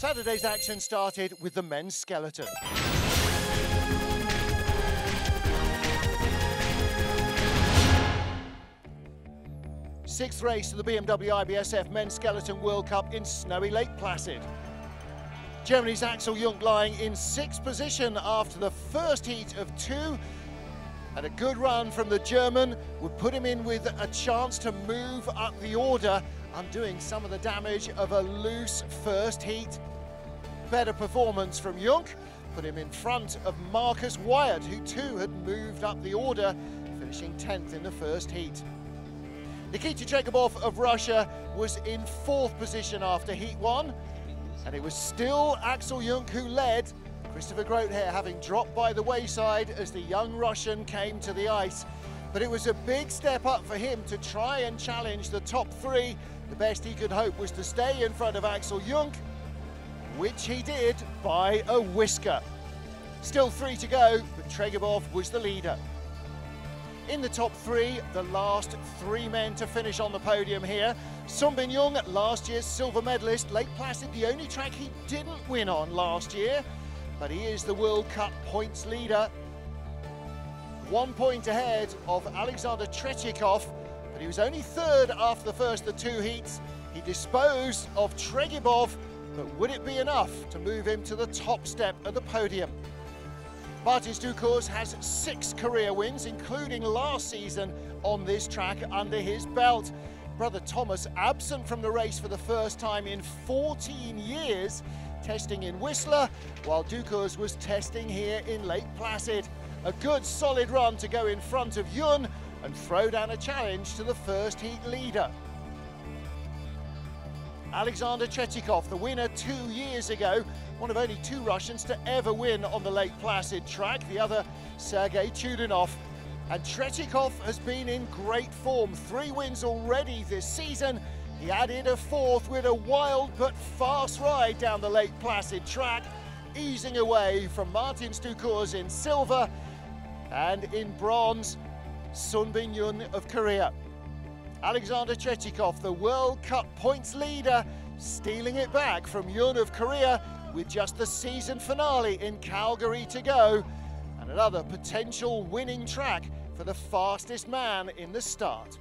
Saturday's action started with the men's skeleton. Sixth race of the BMW IBSF Men's Skeleton World Cup in snowy Lake Placid. Germany's Axel Jung lying in sixth position after the first heat of two, and a good run from the German would put him in with a chance to move up the order, undoing some of the damage of a loose first heat. Better performance from Jung put him in front of Marcus Wyatt, who too had moved up the order, finishing 10th in the first heat. Nikita Tretiakov of Russia was in fourth position after heat one, and it was still Axel Jung who led, Christopher Grotehair having dropped by the wayside as the young Russian came to the ice. But it was a big step up for him to try and challenge the top three. The best he could hope was to stay in front of Axel Jung, which he did by a whisker. Still three to go, but Tretiakov was the leader. In the top three, the last three men to finish on the podium here. Sungbin Yun, last year's silver medalist. Lake Placid, the only track he didn't win on last year, but he is the World Cup points leader. 1 point ahead of Alexander Tretiakov, but he was only third after the first of the two heats. He disposed of Tretiakov, but would it be enough to move him to the top step of the podium? Martins Dukurs has 6 career wins, including last season on this track under his belt. Brother Thomas absent from the race for the first time in 14 years, testing in Whistler, while Dukurs was testing here in Lake Placid. A good solid run to go in front of Yun and throw down a challenge to the first heat leader. Alexander Tretiakov, the winner 2 years ago, one of only 2 Russians to ever win on the Lake Placid track, the other Sergei Chudinov. And Tretiakov has been in great form, 3 wins already this season. He added a 4th with a wild but fast ride down the Lake Placid track, easing away from Martins Dukurs in silver, and in bronze, Sungbin Yun of Korea. Alexander Tretiakov, the World Cup points leader, stealing it back from Yun of Korea with just the season finale in Calgary to go, and another potential winning track for the fastest man in the start.